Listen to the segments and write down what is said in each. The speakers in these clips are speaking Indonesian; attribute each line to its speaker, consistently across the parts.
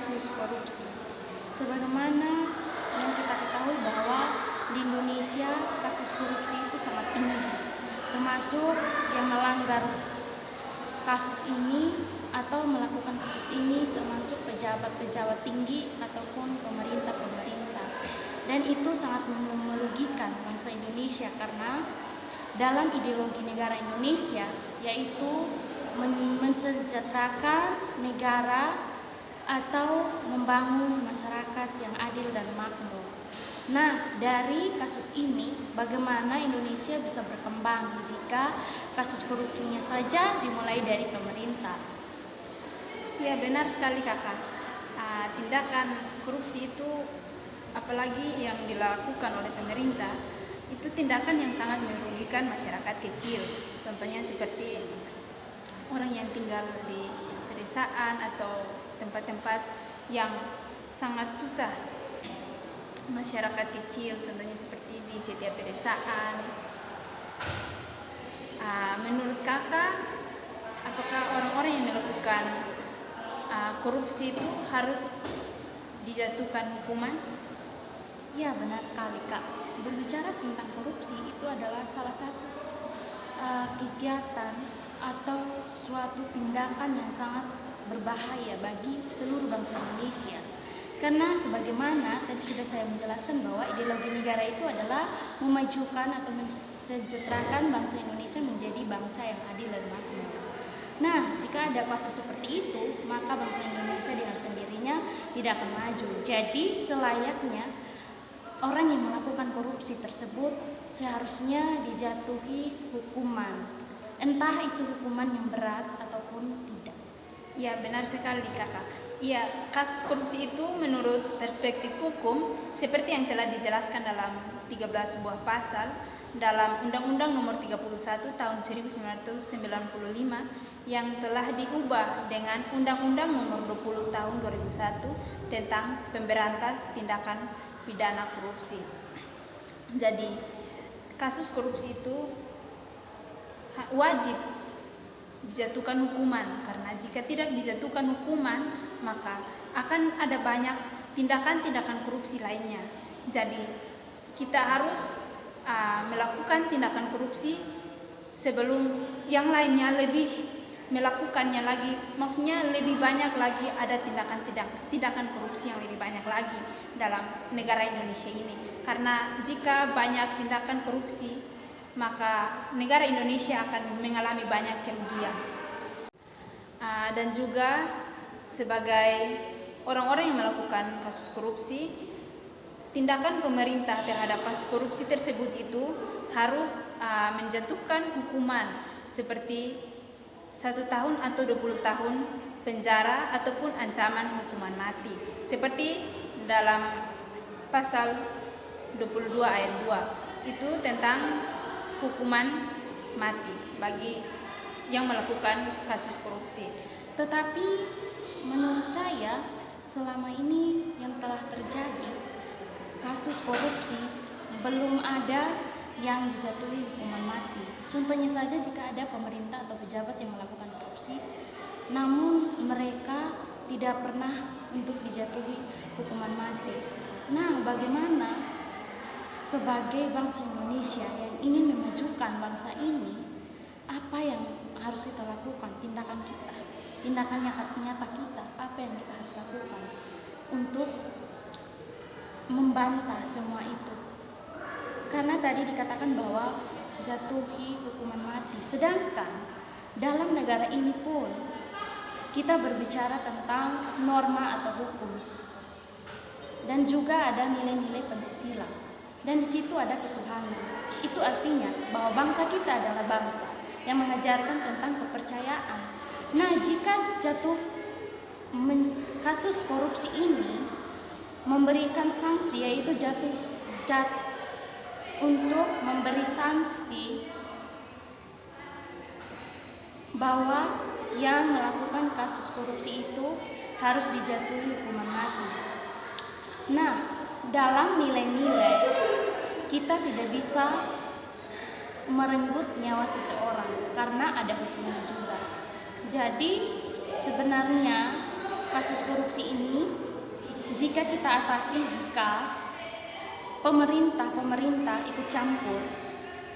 Speaker 1: kasus korupsi. Sebagaimana yang kita ketahui bahwa di Indonesia kasus korupsi itu sangat tinggi, termasuk yang melanggar kasus ini atau melakukan kasus ini termasuk pejabat-pejabat tinggi ataupun pemerintah-pemerintah. Dan itu sangat merugikan bangsa Indonesia karena dalam ideologi negara Indonesia yaitu mensejahterakan negara atau membangun masyarakat yang adil dan makmur. Nah, dari kasus ini bagaimana Indonesia bisa berkembang jika kasus korupsinya saja dimulai dari pemerintah?
Speaker 2: Ya, benar sekali kakak. Tindakan korupsi itu apalagi yang dilakukan oleh pemerintah itu tindakan yang sangat merugikan masyarakat kecil. Contohnya seperti orang yang tinggal di pedesaan atau tempat-tempat yang sangat susah. Masyarakat kecil contohnya seperti di setiap pedesaan. Menurut kakak, apakah orang-orang yang melakukan korupsi itu harus dijatuhkan hukuman?
Speaker 1: Ya, benar sekali Kak. Berbicara tentang korupsi itu adalah salah satu kegiatan atau suatu tindakan yang sangat berbahaya bagi seluruh bangsa Indonesia. Karena sebagaimana tadi sudah saya menjelaskan bahwa ideologi negara itu adalah memajukan atau mensejahterakan bangsa Indonesia menjadi bangsa yang adil dan makmur. Nah, jika ada kasus seperti itu, maka bangsa Indonesia dengan sendirinya tidak akan maju. Jadi, selayaknya orang yang melakukan korupsi tersebut seharusnya dijatuhi hukuman. Entah itu hukuman yang berat ataupun tidak.
Speaker 2: Ya, benar sekali kakak. Ya, kasus korupsi itu menurut perspektif hukum seperti yang telah dijelaskan dalam 13 buah pasal dalam Undang-Undang Nomor 31 Tahun 1995 yang telah diubah dengan Undang-Undang Nomor 20 Tahun 2001 tentang pemberantas tindakan pidana korupsi. Jadi, kasus korupsi itu wajib dijatuhkan hukuman, karena jika tidak dijatuhkan hukuman maka akan ada banyak tindakan-tindakan korupsi lainnya. Jadi kita harus melakukan tindakan korupsi sebelum yang lainnya lebih melakukannya lagi, maksudnya lebih banyak lagi ada tindakan korupsi yang lebih banyak lagi dalam negara Indonesia ini. Karena jika banyak tindakan korupsi maka negara Indonesia akan mengalami banyak kerugian. Dan juga sebagai orang-orang yang melakukan kasus korupsi, tindakan pemerintah terhadap kasus korupsi tersebut itu harus menjatuhkan hukuman seperti 1 tahun atau 20 tahun penjara ataupun ancaman hukuman mati. Seperti dalam pasal 22 ayat 2 itu tentang hukuman mati bagi yang melakukan kasus korupsi.
Speaker 1: Tetapi menurut saya selama ini yang telah terjadi kasus korupsi belum ada yang dijatuhi hukuman mati. Contohnya saja jika ada pemerintah atau pejabat yang melakukan korupsi namun mereka tidak pernah untuk dijatuhi hukuman mati. Nah, bagaimana sebagai bangsa Indonesia yang ingin memajukan bangsa ini, apa yang harus kita lakukan? Tindakan nyata kita, apa yang kita harus lakukan untuk membantah semua itu? Karena tadi dikatakan bahwa jatuhi hukuman mati, sedangkan dalam negara ini pun kita berbicara tentang norma atau hukum dan juga ada nilai-nilai Pancasila. Dan di situ ada ketuhanan. Itu artinya bahwa bangsa kita adalah bangsa yang mengajarkan tentang kepercayaan. Nah, jika kasus korupsi ini memberikan sanksi, yaitu untuk memberi sanksi bahwa yang melakukan kasus korupsi itu harus dijatuhi hukuman mati. Nah, dalam nilai-nilai kita tidak bisa merenggut nyawa seseorang karena ada hukumnya juga. Jadi sebenarnya kasus korupsi ini jika kita atasi jika pemerintah ikut campur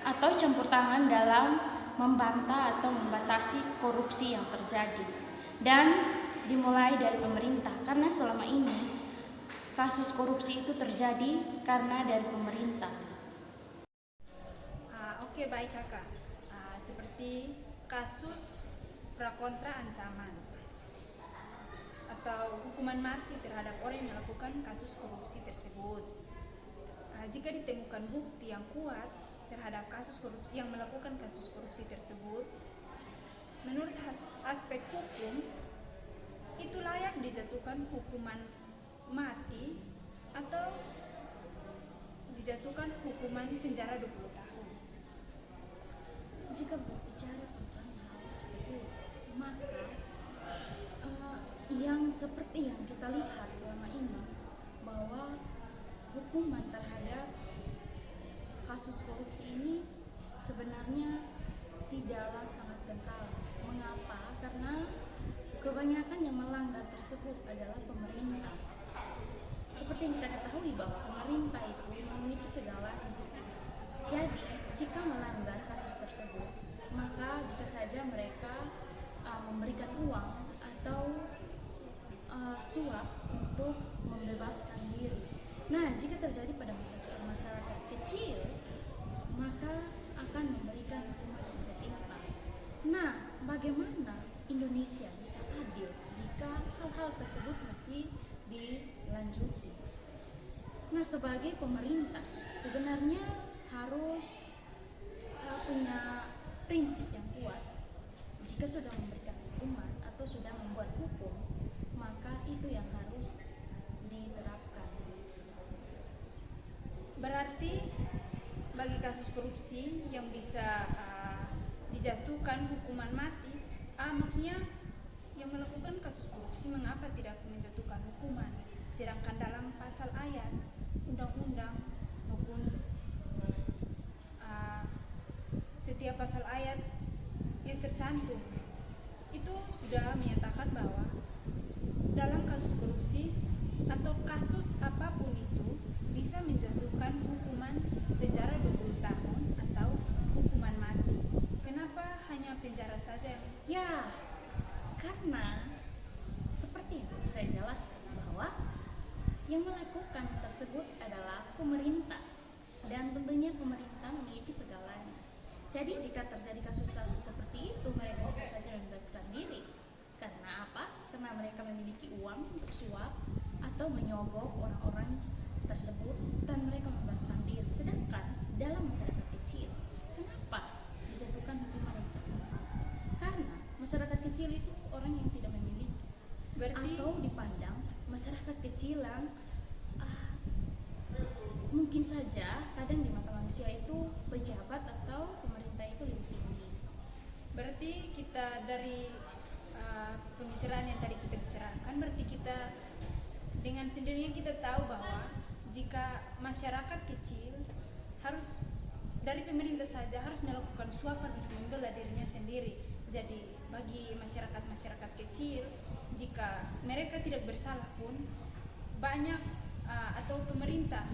Speaker 1: atau campur tangan dalam membantah atau membatasi korupsi yang terjadi, dan dimulai dari pemerintah, karena selama ini kasus korupsi itu terjadi karena dari pemerintah.
Speaker 2: Oke, baik kakak. Seperti kasus prakontra ancaman atau hukuman mati terhadap orang yang melakukan kasus korupsi tersebut. Jika ditemukan bukti yang kuat terhadap kasus korupsi yang melakukan kasus korupsi tersebut, menurut aspek hukum itu layak dijatuhkan hukuman mati atau dijatuhkan hukuman penjara 20 tahun.
Speaker 1: Jika berbicara tentang hal tersebut, maka yang seperti yang kita lihat selama ini, bahwa hukuman terhadap kasus korupsi ini sebenarnya tidaklah sangat kental. Mengapa? Karena kebanyakan yang melanggar tersebut adalah pemerintah. Seperti yang kita ketahui bahwa pemerintah itu memiliki segalanya. Jadi, jika melanggar kasus tersebut, maka bisa saja mereka memberikan uang atau suap untuk membebaskan diri. Nah, jika terjadi pada masyarakat kecil, maka akan memberikan hukuman yang setimpal. Nah, bagaimana Indonesia bisa adil jika hal-hal tersebut masih dilanjuti? Nah, sebagai pemerintah sebenarnya harus punya prinsip yang kuat. Jika sudah memberikan hukuman atau sudah membuat hukum, maka itu yang harus diterapkan.
Speaker 2: Berarti bagi kasus korupsi yang bisa dijatuhkan hukuman mati, maksudnya yang melakukan kasus korupsi mengapa tidak menjatuhkan hukuman, sedangkan dalam pasal ayat undang-undang maupun setiap pasal ayat yang tercantum itu sudah menyatakan bahwa dalam kasus korupsi atau kasus apapun itu bisa menjatuhkan hukuman penjara 20 tahun atau hukuman mati. Kenapa hanya penjara saja?
Speaker 1: Ya, karena seperti yang tadi saya jelaskan bahwa yang melakukan tersebut adalah pemerintah, dan tentunya pemerintah memiliki segalanya. Jadi jika terjadi kasus-kasus seperti itu, mereka bisa saja membebaskan diri. Karena apa? Karena mereka memiliki uang untuk suap atau menyogok orang-orang tersebut dan mereka membebaskan diri. Sedangkan dalam masyarakat kecil, kenapa dijatuhkan hukuman yang sama? Karena masyarakat kecil itu orang yang tidak memiliki, atau dipandang masyarakat kecil yang mungkin saja kadang di mata manusia itu pejabat atau pemerintah itu lebih tinggi.
Speaker 2: Berarti kita dari pembicaraan yang tadi kita bicarakan, berarti kita dengan sendirinya kita tahu bahwa jika masyarakat kecil harus dari pemerintah saja harus melakukan suapan untuk membela dirinya sendiri. Jadi bagi masyarakat kecil, jika mereka tidak bersalah pun banyak atau pemerintah,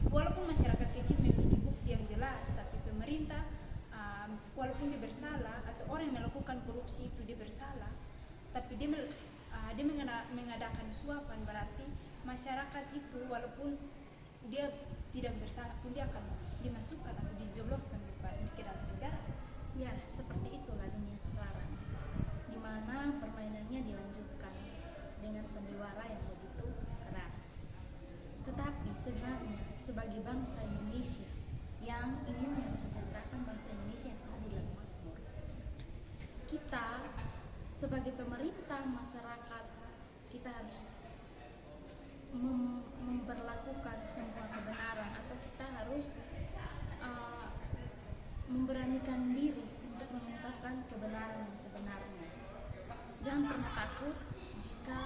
Speaker 2: walaupun masyarakat kecil memiliki bukti yang jelas, tapi pemerintah walaupun dia bersalah atau orang yang melakukan korupsi itu dia bersalah, tapi dia mengadakan suapan, berarti masyarakat itu walaupun dia tidak bersalah pun dia akan dimasukkan atau dijebloskan ke dalam penjara.
Speaker 1: Ya, seperti itulah dunia sekarang, di mana permainannya dilanjutkan dengan sandiwara yang begitu keras. Tetapi sebenarnya sebagai bangsa Indonesia yang ingin mensejahterakan bangsa Indonesia yang adil dan makmur, kita sebagai pemerintah, masyarakat, kita harus memperlakukan semua kebenaran, atau kita harus memberanikan diri untuk mengungkapkan kebenaran yang sebenarnya. Jangan pernah takut jika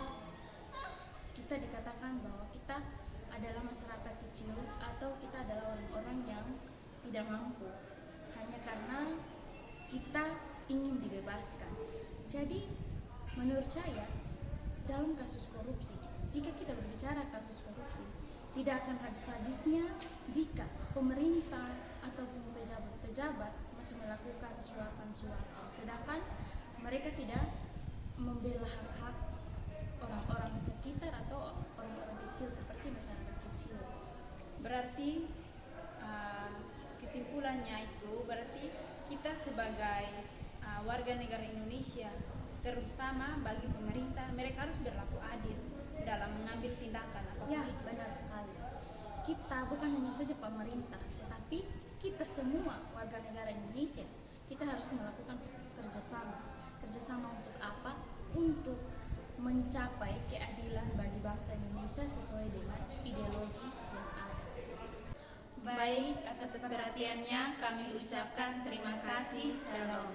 Speaker 1: kita dikatakan bahwa kita adalah masyarakat kecil atau kita adalah orang-orang yang tidak mampu, hanya karena kita ingin dibebaskan. Jadi menurut saya dalam kasus korupsi. Jika kita berbicara kasus korupsi, tidak akan habis-habisnya jika pemerintah ataupun pejabat-pejabat masih melakukan suapan-suapan, sedangkan mereka tidak membela hak-hak orang-orang sekitar atau orang-orang kecil seperti masyarakat kecil.
Speaker 2: Berarti kesimpulannya itu berarti kita sebagai warga negara Indonesia, terutama bagi pemerintah, mereka harus berlaku adil dalam mengambil tindakan apapun
Speaker 1: Ya,
Speaker 2: itu.
Speaker 1: benar sekali. Kita bukan hanya saja pemerintah, tetapi kita semua warga negara Indonesia, kita harus melakukan kerjasama. Kerjasama untuk apa? Untuk mencapai keadilan bagi bangsa Indonesia sesuai dengan ideologi yang ada.
Speaker 2: Baik, atas perhatiannya kami ucapkan terima kasih. Shalom.